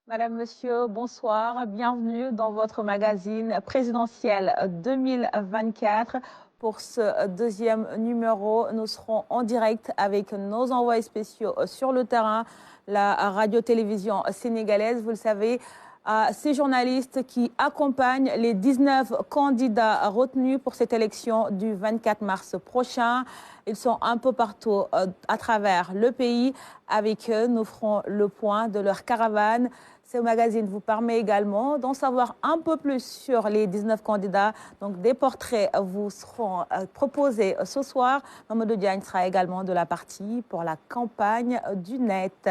Madame, Monsieur, bonsoir. Bienvenue dans votre magazine présidentiel 2024. Pour ce deuxième numéro, nous serons en direct avec nos envoyés spéciaux sur le terrain, la radio-télévision sénégalaise. Vous le savez, ces journalistes qui accompagnent les 19 candidats retenus pour cette élection du 24 mars prochain. Ils sont un peu partout à travers le pays. Avec eux, nous ferons le point de leur caravane. Ce magazine vous permet également d'en savoir un peu plus sur les 19 candidats. Donc, des portraits vous seront proposés ce soir. Mamadou Diagne sera également de la partie pour la campagne du net.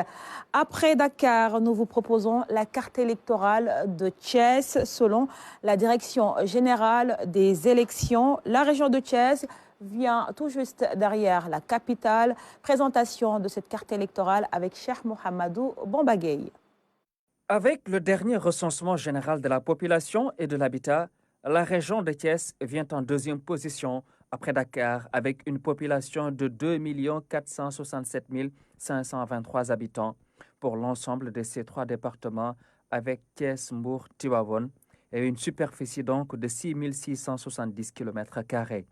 Après Dakar, nous vous proposons la carte électorale de Thiès selon la direction générale des élections. La région de Thiès vient tout juste derrière la capitale. Présentation de cette carte électorale avec Cheikh Mohamedou Bombagay. Avec le dernier recensement général de la population et de l'habitat, la région de Thiès vient en deuxième position après Dakar avec une population de 2 467 523 habitants pour l'ensemble de ces trois départements avec Thiès, Mbour, Tivaouane et une superficie donc de 6 670 km².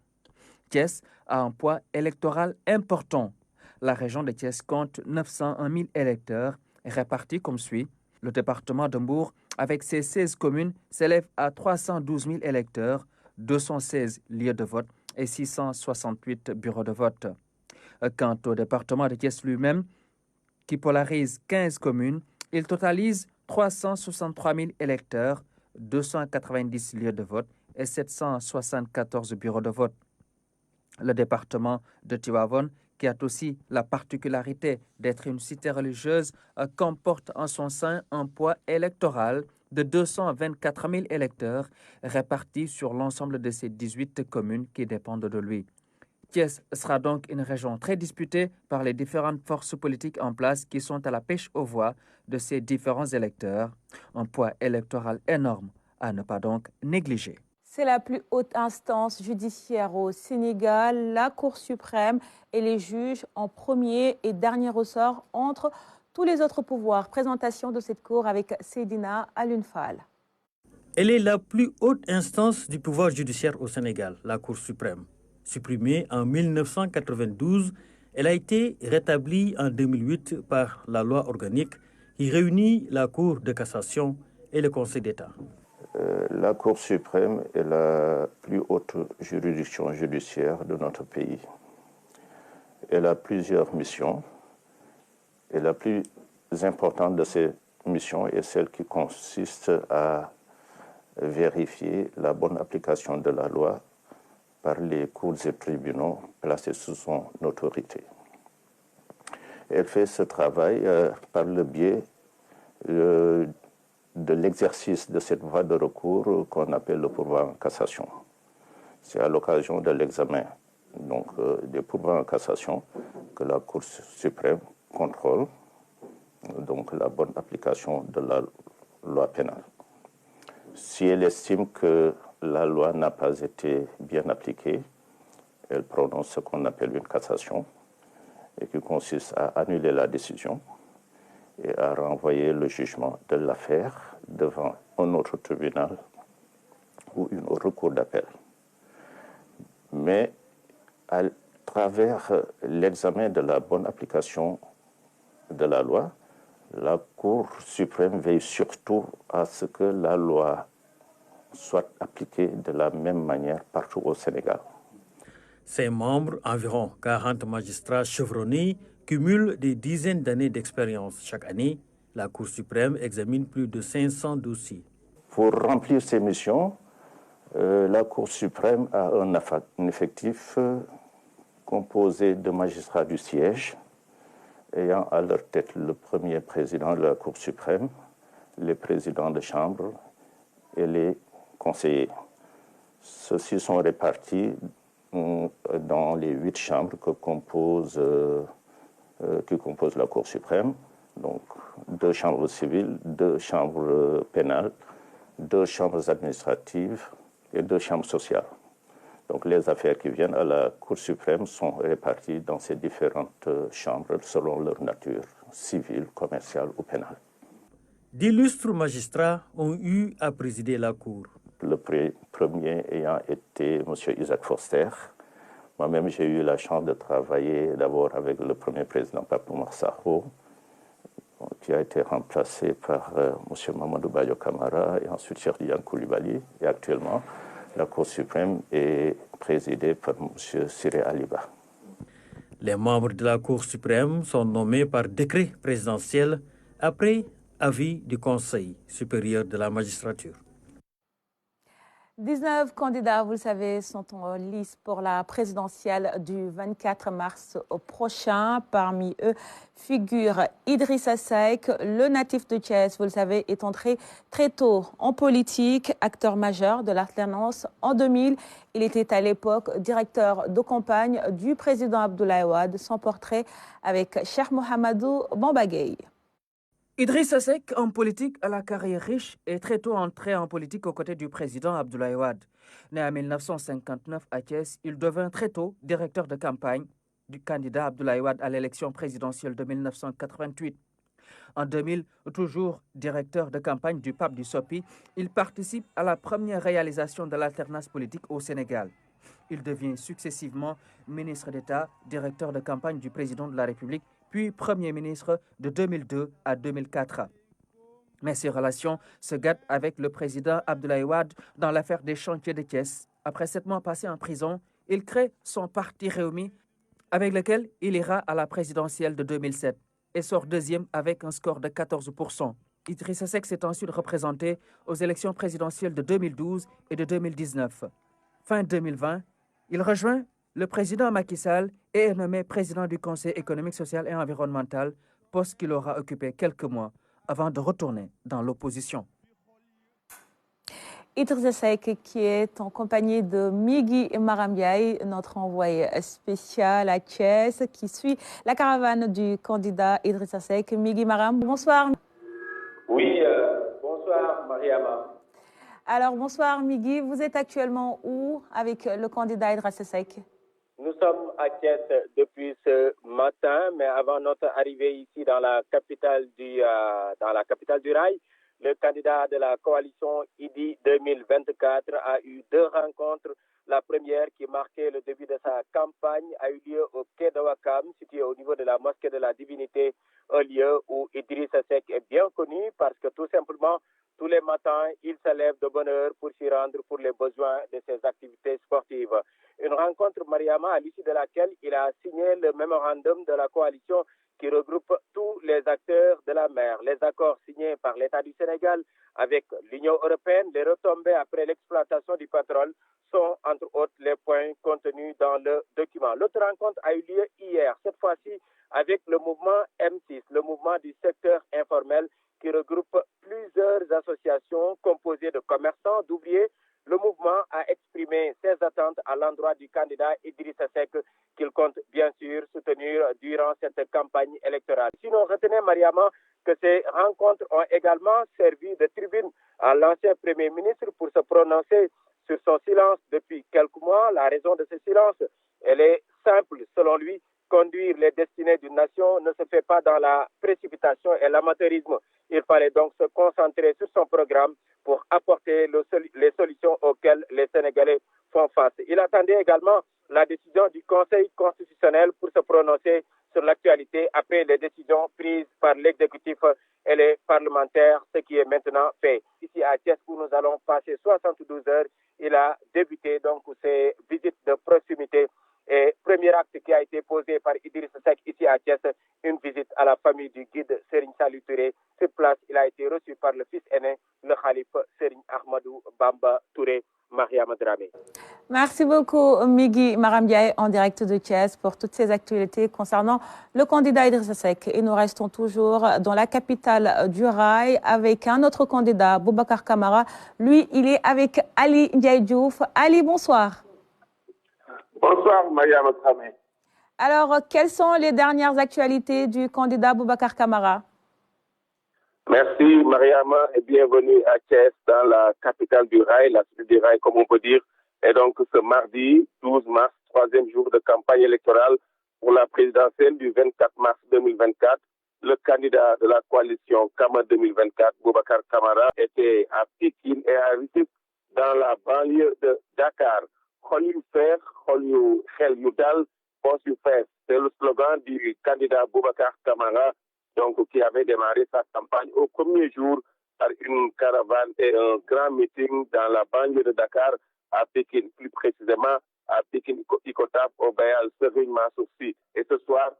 Thiès a un poids électoral important. La région de Thiès compte 901 000 électeurs répartis comme suit. Le département de Mbour, avec ses 16 communes, s'élève à 312 000 électeurs, 216 lieux de vote et 668 bureaux de vote. Quant au département de Thiès lui-même, qui polarise 15 communes, il totalise 363 000 électeurs, 290 lieux de vote et 774 bureaux de vote. Le département de Tivaouane, qui a aussi la particularité d'être une cité religieuse, comporte en son sein un poids électoral de 224 000 électeurs répartis sur l'ensemble de ces 18 communes qui dépendent de lui. Thiès sera donc une région très disputée par les différentes forces politiques en place qui sont à la pêche aux voix de ces différents électeurs. Un poids électoral énorme à ne pas donc négliger. C'est la plus haute instance judiciaire au Sénégal. La Cour suprême et les juges en premier et dernier ressort entre tous les autres pouvoirs. Présentation de cette cour avec Seydina Alunfal. Elle est la plus haute instance du pouvoir judiciaire au Sénégal, la Cour suprême. Supprimée en 1992, elle a été rétablie en 2008 par la loi organique qui réunit la Cour de cassation et le Conseil d'État. La Cour suprême est la plus haute juridiction judiciaire de notre pays. Elle a plusieurs missions et la plus importante de ces missions est celle qui consiste à vérifier la bonne application de la loi par les cours et tribunaux placés sous son autorité. Elle fait ce travail par le biais de l'exercice de cette voie de recours qu'on appelle le pourvoi en cassation. C'est à l'occasion de l'examen des pourvois en cassation que la Cour suprême contrôle donc la bonne application de la loi pénale. Si elle estime que la loi n'a pas été bien appliquée, elle prononce ce qu'on appelle une cassation et qui consiste à annuler la décision et à renvoyer le jugement de l'affaire devant un autre tribunal ou une recours d'appel. Mais à travers l'examen de la bonne application de la loi, la Cour suprême veille surtout à ce que la loi soit appliquée de la même manière partout au Sénégal. Ses membres, environ 40 magistrats chevronnés, cumulent des dizaines d'années d'expérience. Chaque année, la Cour suprême examine plus de 500 dossiers. Pour remplir ses missions, la Cour suprême a un effectif composé de magistrats du siège, ayant à leur tête le premier président de la Cour suprême, les présidents de chambre et les conseillers. Ceux-ci sont répartis dans les 8 chambres qui composent la Cour suprême, donc 2 chambres civiles, 2 chambres pénales, 2 chambres administratives et 2 chambres sociales. Donc les affaires qui viennent à la Cour suprême sont réparties dans ces différentes chambres selon leur nature, civile, commerciale ou pénale. D'illustres magistrats ont eu à présider la Cour. Le premier ayant été M. Isaac Foster. Moi-même, j'ai eu la chance de travailler d'abord avec le premier président Pape Oumar Sakho, qui a été remplacé par M. Mamadou Bayo Camara et ensuite Cheikh Diane Koulibaly. Et actuellement, la Cour suprême est présidée par M. Siré Aliba. Les membres de la Cour suprême sont nommés par décret présidentiel après avis du Conseil supérieur de la magistrature. 19 candidats, vous le savez, sont en lice pour la présidentielle du 24 mars prochain. Parmi eux figure Idrissa Seck, le natif de Thiès, vous le savez, est entré très tôt en politique, acteur majeur de l'alternance. En 2000, il était à l'époque directeur de campagne du président Abdoulaye Wade. Son portrait avec Cheikh Mohamedou Bamba Gueye. Idrissa Seck, en politique à la carrière riche, est très tôt entré en politique aux côtés du président Abdoulaye Wade. Né en 1959 à Thiès, il devint très tôt directeur de campagne du candidat Abdoulaye Wade à l'élection présidentielle de 1988. En 2000, toujours directeur de campagne du pape du Sopi, il participe à la première réalisation de l'alternance politique au Sénégal. Il devient successivement ministre d'État, directeur de campagne du président de la République, puis Premier ministre de 2002 à 2004. Mais ses relations se gâtent avec le président Abdoulaye Wade dans l'affaire des chantiers de Thiès. Après 7 mois passés en prison, il crée son parti Rewmi, avec lequel il ira à la présidentielle de 2007 et sort deuxième avec un score de 14%. Idrissa Seck s'est ensuite représenté aux élections présidentielles de 2012 et de 2019. Fin 2020, il rejoint le président Macky Sall et est nommé président du Conseil économique, social et environnemental, poste qu'il aura occupé quelques mois avant de retourner dans l'opposition. Idrissa Seck qui est en compagnie de Migui Maram Ndiaye, notre envoyé spécial à Thiès, qui suit la caravane du candidat Idrissa Seck. Migui Maram, bonsoir. Oui, bonsoir Mariama. Alors bonsoir Migui, vous êtes actuellement où avec le candidat Idrissa Seck? Nous sommes à Thiès depuis ce matin, mais avant notre arrivée ici dans la capitale du rail, le candidat de la coalition IDI 2024 a eu 2 rencontres. La première, qui marquait le début de sa campagne, a eu lieu au quai de Ouakam, situé au niveau de la mosquée de la Divinité, un lieu où Idrissa Seck est bien connu parce que tout simplement, tous les matins, il se lève de bonne heure pour s'y rendre pour les besoins de ses activités sportives. Une rencontre, Mariama, à l'issue de laquelle il a signé le mémorandum de la coalition qui regroupe tous les acteurs de la mer. Les accords signés par l'État du Sénégal avec l'Union européenne, les retombées après l'exploitation du pétrole sont entre autres les points contenus dans le document. L'autre rencontre a eu lieu hier, cette fois-ci avec le mouvement M6, le mouvement du secteur informel qui regroupe plusieurs associations composées de commerçants, d'ouvriers. Le mouvement a exprimé ses attentes à l'endroit du candidat Idrissa Seck qu'il compte bien sûr soutenir durant cette campagne électorale. Sinon, retenez Mariama que ces rencontres ont également servi de tribune à l'ancien Premier ministre pour se prononcer sur son silence depuis quelques mois. La raison de ce silence, elle est simple selon lui. Conduire les destinées d'une nation ne se fait pas dans la précipitation et l'amateurisme. Il fallait donc se concentrer sur son programme pour apporter les solutions auxquelles les Sénégalais font face. Il attendait également la décision du Conseil constitutionnel pour se prononcer sur l'actualité après les décisions prises par l'exécutif et les parlementaires, ce qui est maintenant fait. Ici à Thiès, où nous allons passer 72 heures, il a débuté donc ses visites de proximité. Et premier acte qui a été posé par Idrissa Seck ici à Thiès, une visite à la famille du guide Serigne Saliou Touré. Sur place, il a été reçu par le fils aîné, le khalife Serigne Ahmadou Bamba Touré, Mariama Dramé. Merci beaucoup Migui Maram Ndiaye en direct de Thiès pour toutes ces actualités concernant le candidat Idrissa Seck. Et nous restons toujours dans la capitale du rail avec un autre candidat, Boubacar Camara. Lui, il est avec Ali Ndiaye Diouf. Ali, bonsoir. Bonsoir, Mariama Dramé. Alors, quelles sont les dernières actualités du candidat Boubacar Camara? Merci, Mariama, et bienvenue à Thiès, dans la capitale du rail, la cité du rail, comme on peut dire. Et donc, ce mardi 12 mars, 3e jour de campagne électorale pour la présidentielle du 24 mars 2024, le candidat de la coalition Kama 2024, Boubacar Camara, était à Pikine et à Rufisque dans la banlieue de Dakar. Xol yu feex, xol yu xel yu dal, poche yu fees. C'est le slogan du candidat Boubacar Camara, donc qui avait démarré sa campagne au premier jour par une caravane et un grand meeting dans la banlieue de Dakar à Pikine, plus précisément à Pikine Icotaf au Bayal Serigne Mansour Sy. Et ce soir,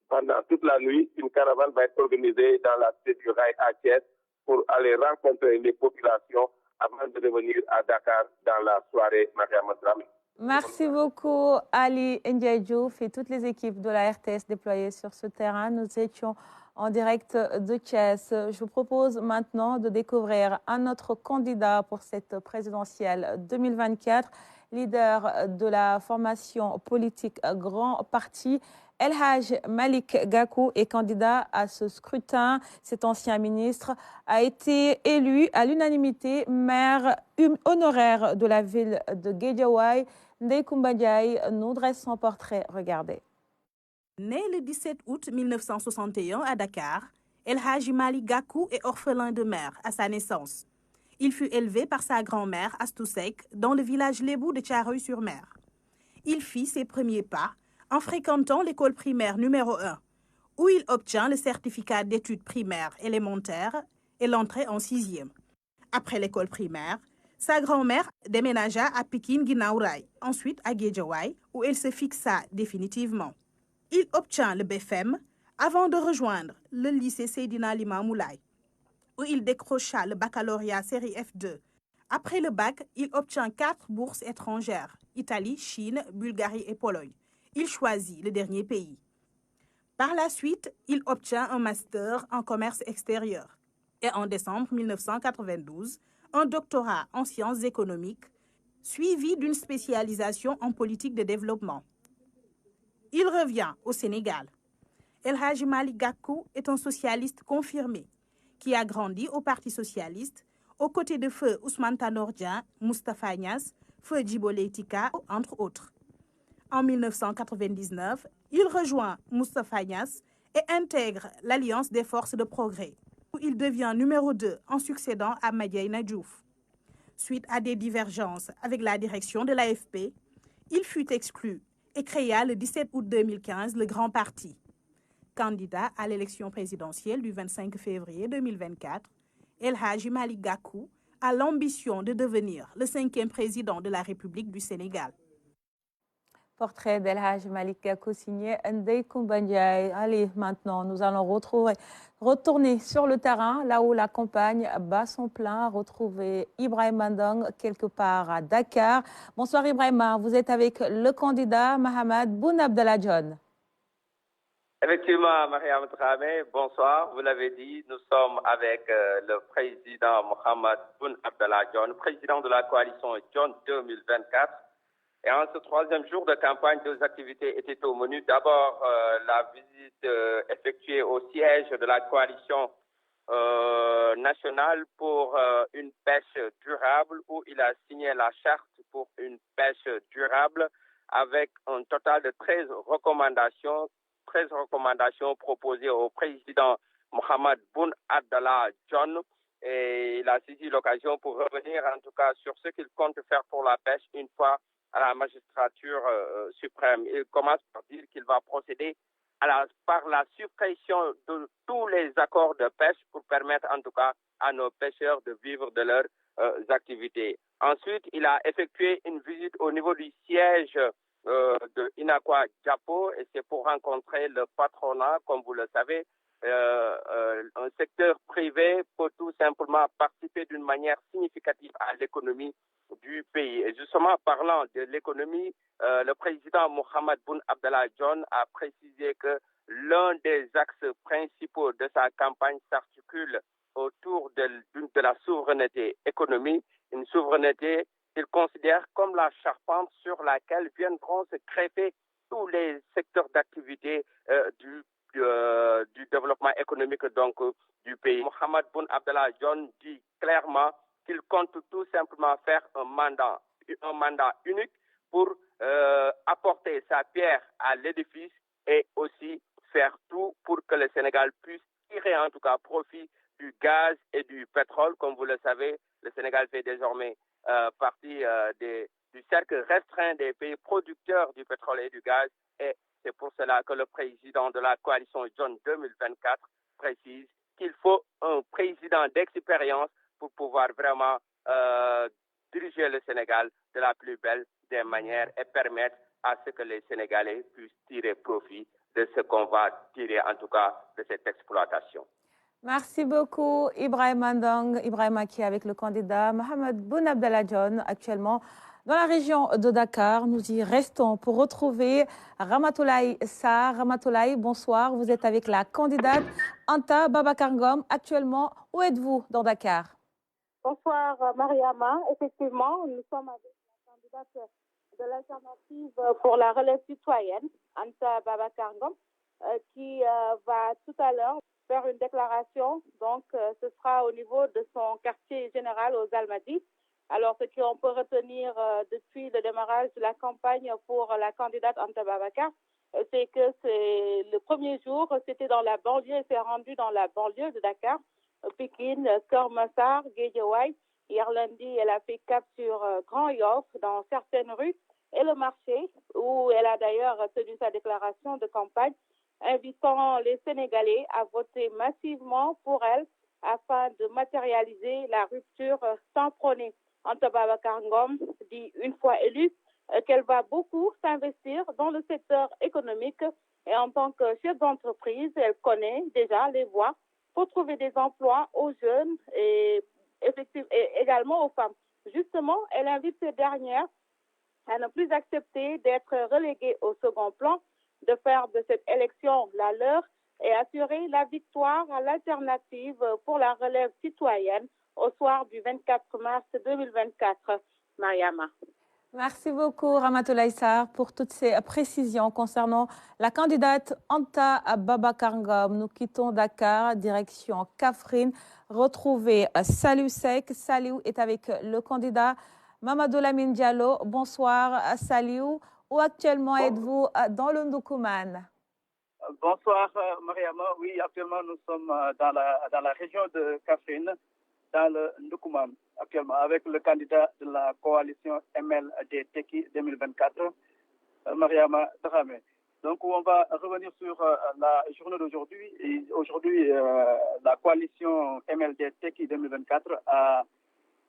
pendant toute la nuit, une caravane va être organisée dans la cité du Rail à Thiès pour aller rencontrer les populations avant de revenir à Dakar dans la soirée Mariama Dramé. Merci beaucoup Ali Ndiaye Diouf et toutes les équipes de la RTS déployées sur ce terrain. Nous étions en direct de Thiès. Je vous propose maintenant de découvrir un autre candidat pour cette présidentielle 2024, leader de la formation politique Grand Parti. El Hadj Malick Gakou est candidat à ce scrutin. Cet ancien ministre a été élu à l'unanimité maire honoraire de la ville de Guédiawaye. Ndeye Koumba Ndiaye nous dresse son portrait. Regardez. Né le 17 août 1961 à Dakar, El Hadj Malick Gakou est orphelin de mère à sa naissance. Il fut élevé par sa grand-mère Astou Seck dans le village lébou de Thiaroye-sur-Mer. Il fit ses premiers pas en fréquentant l'école primaire numéro 1, où il obtient le certificat d'études primaires élémentaires et l'entrée en 6e. Après l'école primaire, sa grand-mère déménagea à Pikine Guinaw Rail, ensuite à Guédiawaye, où elle se fixa définitivement. Il obtient le BFM avant de rejoindre le lycée Seydina Limamou Laye, où il décrocha le baccalauréat série F2. Après le bac, il obtient 4 bourses étrangères, Italie, Chine, Bulgarie et Pologne. Il choisit le dernier pays. Par la suite, il obtient un master en commerce extérieur et en décembre 1992, un doctorat en sciences économiques, suivi d'une spécialisation en politique de développement. Il revient au Sénégal. El Hadj Malick Gakou est un socialiste confirmé qui a grandi au Parti socialiste aux côtés de feu Ousmane Tanor Dieng, Moustapha Niasse, feu Djibo Leyti Ka, entre autres. En 1999, il rejoint Moustapha Niasse et intègre l'Alliance des forces de progrès, où il devient numéro 2 en succédant à Madiayna Diouf. Suite à des divergences avec la direction de l'AFP, il fut exclu et créa le 17 août 2015 le Grand Parti. Candidat à l'élection présidentielle du 25 février 2024, El Hadj Malick Gakou a l'ambition de devenir le 5e président de la République du Sénégal. Portrait d'El Hadj Malick Gakou signé Ndeye Koumba Ndiaye. Allez, maintenant, nous allons retourner sur le terrain, là où la campagne bat son plein, retrouver Ibrahima Ndong quelque part à Dakar. Bonsoir Ibrahima, vous êtes avec le candidat Mahammed Boun Abdallah Dionne. Effectivement, Mariam Dramé, bonsoir. Vous l'avez dit, nous sommes avec le président Mohamed Boun Abdallah Dionne, président de la coalition Dionne 2024. Et en ce 3e jour de campagne, 2 activités étaient au menu. D'abord, la visite effectuée au siège de la coalition nationale pour une pêche durable, où il a signé la charte pour une pêche durable avec un total de 13 recommandations proposées au président Mohamed Boun Abdallah Dionne. Et il a saisi l'occasion pour revenir en tout cas sur ce qu'il compte faire pour la pêche une fois à la magistrature suprême. Il commence par dire qu'il va procéder par la suppression de tous les accords de pêche pour permettre en tout cas à nos pêcheurs de vivre de leurs activités. Ensuite, il a effectué une visite au niveau du siège de Inakwa Diapo, et c'est pour rencontrer le patronat. Comme vous le savez, un secteur privé peut tout simplement participer d'une manière significative à l'économie du pays. Et justement, parlant de l'économie, le président Mohamed Boun Abdallah Dionne a précisé que l'un des axes principaux de sa campagne s'articule autour de la souveraineté économique, une souveraineté qu'il considère comme la charpente sur laquelle viendront se greffer tous les secteurs d'activité du développement économique donc du pays. Mohamed Boun Abdallah Dionne dit clairement qu'il compte tout simplement faire un mandat unique pour apporter sa pierre à l'édifice et aussi faire tout pour que le Sénégal puisse tirer en tout cas profit du gaz et du pétrole. Comme vous le savez, le Sénégal fait désormais partie du cercle restreint des pays producteurs du pétrole et du gaz. Et c'est pour cela que le président de la coalition John 2024 précise qu'il faut un président d'expérience pour pouvoir vraiment diriger le Sénégal de la plus belle des manières et permettre à ce que les Sénégalais puissent tirer profit de ce qu'on va tirer en tout cas de cette exploitation. Merci beaucoup Ibrahima Ndong. Ibrahima qui est avec le candidat Mohamed Boun Abdallah Dionne actuellement dans la région de Dakar. Nous y restons pour retrouver Ramatoulaye Sarr. Ramatoulaye, bonsoir. Vous êtes avec la candidate Anta Babacar Ngom. Actuellement, où êtes-vous dans Dakar? Bonsoir Mariama. Effectivement, nous sommes avec la candidate de l'alternative pour la relève citoyenne, Anta Babacar Ngom, qui va tout à l'heure faire une déclaration. Donc, ce sera au niveau de son quartier général aux Almadies. Alors, ce qu'on peut retenir depuis le démarrage de la campagne pour la candidate Anta Babacar, c'est que c'est le premier jour, c'était dans la banlieue, elle s'est rendue dans la banlieue de Dakar, Pikine, Keur Massar, Guédiawaye. Hier lundi, elle a fait cap sur Grand Yoff, dans certaines rues, et le marché, où elle a d'ailleurs tenu sa déclaration de campagne, invitant les Sénégalais à voter massivement pour elle afin de matérialiser la rupture sans prôner. Anta Babacar Ngom dit une fois élue qu'elle va beaucoup s'investir dans le secteur économique et en tant que chef d'entreprise, elle connaît déjà les voies pour trouver des emplois aux jeunes et également aux femmes. Justement, elle invite ces dernières à ne plus accepter d'être reléguées au second plan, de faire de cette élection la leur et assurer la victoire à l'alternative pour la relève citoyenne au soir du 24 mars 2024. Mariama. Merci beaucoup Ramatoulaye Sarr pour toutes ces précisions concernant la candidate Anta Babacar Ngom. Nous quittons Dakar, direction Kaffrine. Retrouvez Saliou Seck. Saliou est avec le candidat Mamadou Lamine Diallo. Bonsoir Saliou. Où actuellement êtes-vous dans le Ndoukoumane? Bonsoir Mariama. Oui, actuellement nous sommes dans la région de Kaffrine, dans le Ndoukoumane, actuellement, avec le candidat de la coalition MLD Teki 2024, Mariama Dramé. Donc, on va revenir sur la journée d'aujourd'hui. Aujourd'hui, la coalition MLD Teki 2024 a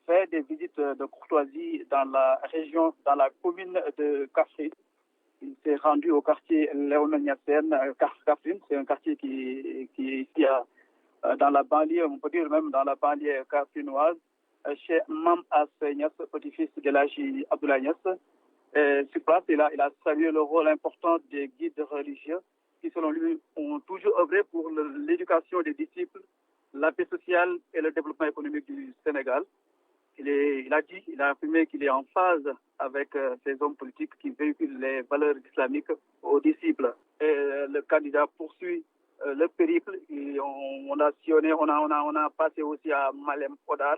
fait des visites de courtoisie dans la région, dans la commune de Kaffrine. Il s'est rendu au quartier Léonen Niassène, Kaffrine. C'est un quartier qui est ici dans la banlieue, on peut dire même dans la banlieue kaffrinoise, chez Mam Niass, petit-fils de l'Haji Abdoulaye Niass. Sur place, il a salué le rôle important des guides religieux qui, selon lui, ont toujours œuvré pour l'éducation des disciples, la paix sociale et le développement économique du Sénégal. Il a affirmé qu'il est en phase avec ces hommes politiques qui véhiculent les valeurs islamiques aux disciples. Et le candidat poursuit le périple. Et on a passé aussi à Malem Odar,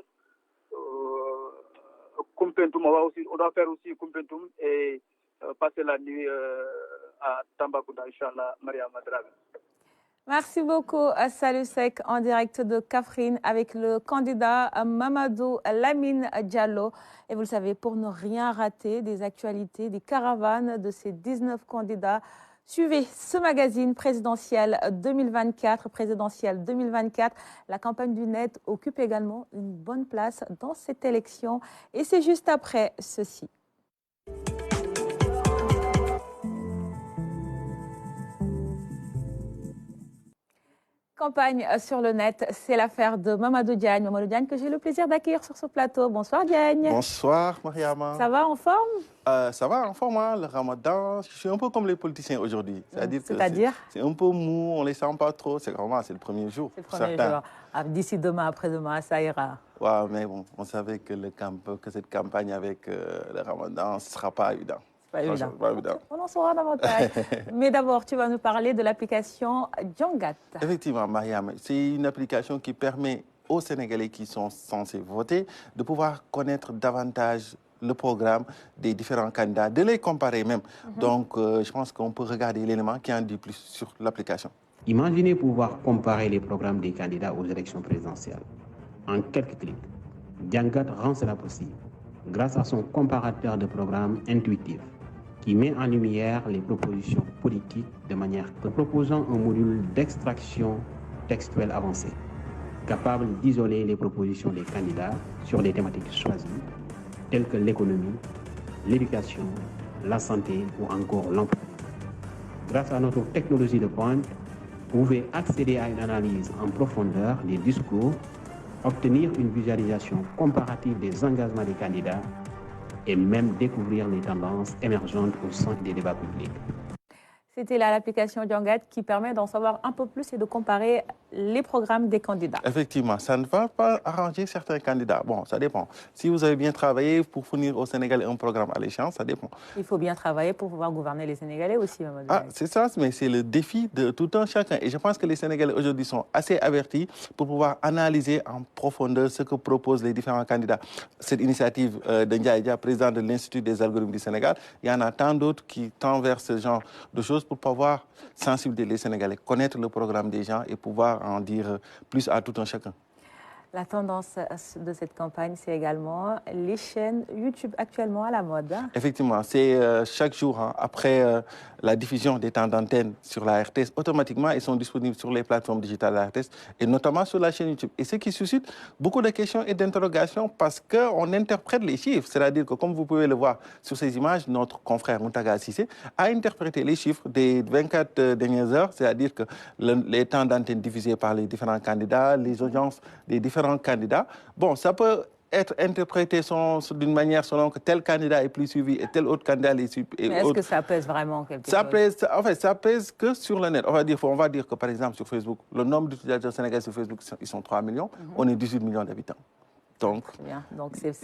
Kumpentoum. On doit faire aussi Kumpentoum et passer la nuit à Tambacounda, Inch'Allah, Maria Madrabe. Merci beaucoup à Saliou Seck en direct de Kaffrine avec le candidat Mamadou Lamine Diallo. Et vous le savez, pour ne rien rater des actualités, des caravanes de ces 19 candidats, suivez ce magazine présidentiel 2024. La campagne du net occupe également une bonne place dans cette élection. Et c'est juste après ceci. Campagne sur le net, c'est l'affaire de Mamadou Diagne. Mamadou Diagne que j'ai le plaisir d'accueillir sur ce plateau. Bonsoir Diagne. Bonsoir Mariama. Ça va en forme? Ça va en forme, hein, le ramadan. Je suis un peu comme les politiciens aujourd'hui. C'est-à-dire c'est un peu mou, on ne les sent pas trop. C'est le premier jour. C'est le premier jour. D'ici demain, après-demain, ça ira. Ouais, mais bon, on savait que cette campagne avec le ramadan, ce ne sera pas évident. Pas évident. On en saura davantage. Mais d'abord, tu vas nous parler de l'application Djangat. Effectivement, Mariam, c'est une application qui permet aux Sénégalais qui sont censés voter de pouvoir connaître davantage le programme des différents candidats, de les comparer même. Donc, je pense qu'on peut regarder l'élément qui en dit plus sur l'application. Imaginez pouvoir comparer les programmes des candidats aux élections présidentielles. En quelques clics, Diangat rend cela possible grâce à son comparateur de programmes intuitif qui met en lumière les propositions politiques de manière proposant un module d'extraction textuelle avancée, capable d'isoler les propositions des candidats sur des thématiques choisies, telles que l'économie, l'éducation, la santé ou encore l'emploi. Grâce à notre technologie de pointe, vous pouvez accéder à une analyse en profondeur des discours, obtenir une visualisation comparative des engagements des candidats et même découvrir les tendances émergentes au sein des débats publics. C'était là l'application Diangat qui permet d'en savoir un peu plus et de comparer les programmes des candidats. Effectivement, ça ne va pas arranger certains candidats. Bon, ça dépend. Si vous avez bien travaillé pour fournir au Sénégalais un programme à l'échéance, ça dépend. Il faut bien travailler pour pouvoir gouverner les Sénégalais aussi, Mamadou. Ah, c'est ça, mais c'est le défi de tout un chacun. Et je pense que les Sénégalais aujourd'hui sont assez avertis pour pouvoir analyser en profondeur ce que proposent les différents candidats. Cette initiative de Ndiaye, président de l'Institut des algorithmes du Sénégal, il y en a tant d'autres qui tendent vers ce genre de choses pour pouvoir sensibiliser les Sénégalais, connaître le programme des gens et pouvoir en dire plus à tout un chacun. La tendance de cette campagne, c'est également les chaînes YouTube actuellement à la mode. Effectivement, c'est chaque jour, après la diffusion des temps d'antenne sur la RTS, automatiquement, ils sont disponibles sur les plateformes digitales de la RTS et notamment sur la chaîne YouTube. Et ce qui suscite beaucoup de questions et d'interrogations parce qu'on interprète les chiffres. C'est-à-dire que, comme vous pouvez le voir sur ces images, notre confrère Moutaga Cissé a interprété les chiffres des 24 dernières heures, c'est-à-dire que les temps d'antenne diffusés par les différents candidats, les audiences des différents candidats. Bon, ça peut être interprété d'une manière selon que tel candidat est plus suivi et tel autre candidat est suivi. Mais est-ce que ça pèse vraiment quelque chose? En fait, ça pèse que sur le net. On va dire que, par exemple, sur Facebook, le nombre d'utilisateurs sénégalais sur Facebook, ils sont 3 millions. On est 18 millions d'habitants. Donc,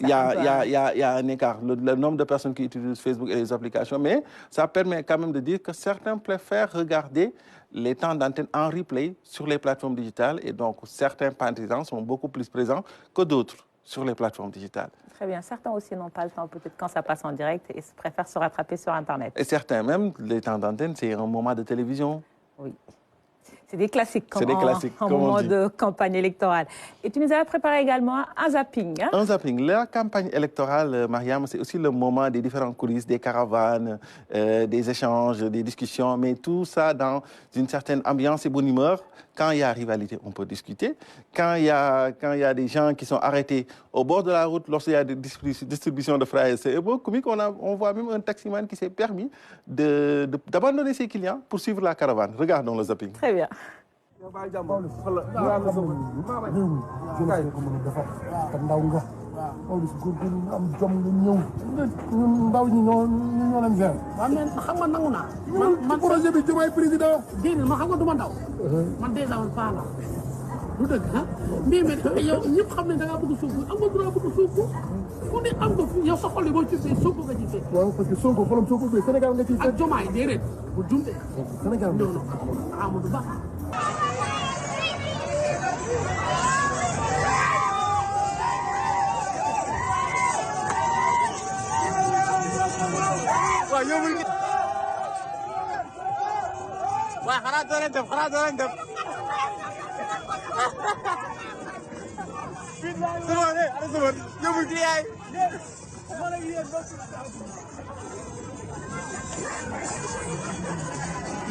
il y a un écart. Le nombre de personnes qui utilisent Facebook et les applications, mais ça permet quand même de dire que certains préfèrent regarder les temps d'antenne en replay sur les plateformes digitales et donc certains partisans sont beaucoup plus présents que d'autres sur les plateformes digitales. Très bien. Certains aussi n'ont pas le temps, peut-être quand ça passe en direct, et préfèrent se rattraper sur Internet. Et certains même, les temps d'antenne, c'est un moment de télévision. Oui. C'est des classiques, en moment de campagne électorale. Et tu nous as préparé également un zapping. Un zapping. La campagne électorale, Mariam, c'est aussi le moment des différentes coulisses, des caravanes, des échanges, des discussions, mais tout ça dans une certaine ambiance et bonne humeur. Quand il y a rivalité, on peut discuter. Quand il y a des gens qui sont arrêtés au bord de la route, lorsqu'il y a des distributions de fraises, c'est un peu comique. On voit même un taximan qui s'est permis d'abandonner ses clients pour suivre la caravane. Regardons le zapping. Très bien.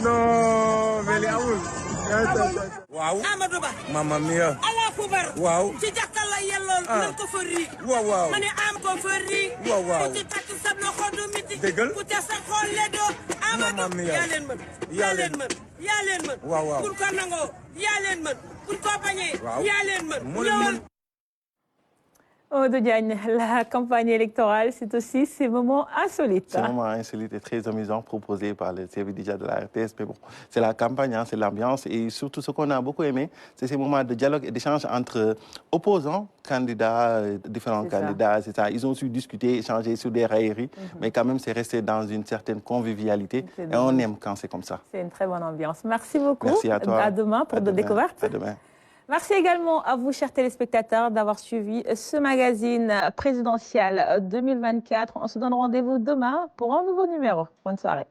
No, Veli amul. Waaw. Amadou Ba. Mamma mia. Allah kubar. Waaw. Ci jakkal la yellool nan ko fa ri. Waaw waaw. Mané am ko fa ri. Waaw waaw. Ku ci takk sa loxo du miti. Déggal. Ku ca sa xol le do. Amadou. Yaa leen mën. Yaa leen mën. Yaa leen mën. Waaw waaw. Pour ko nangoo. Yaa leen mën. Pour ko bañee. Yaa leen mën. Mamadou Diagne, la campagne électorale, c'est aussi ces moments insolites. C'est un moment insolite et très amusant proposé par le service déjà de la RTS. Mais bon, c'est la campagne, c'est l'ambiance. Et surtout, ce qu'on a beaucoup aimé, c'est ces moments de dialogue et d'échange entre opposants, candidats, différents candidats. C'est ça. Ils ont su discuter, échanger sur des railleries. Mais quand même, c'est resté dans une certaine convivialité. Et on aime quand c'est comme ça. C'est une très bonne ambiance. Merci beaucoup. Merci à toi. À demain pour de découvertes. À demain. Merci également à vous, chers téléspectateurs, d'avoir suivi ce magazine présidentiel 2024. On se donne rendez-vous demain pour un nouveau numéro. Bonne soirée.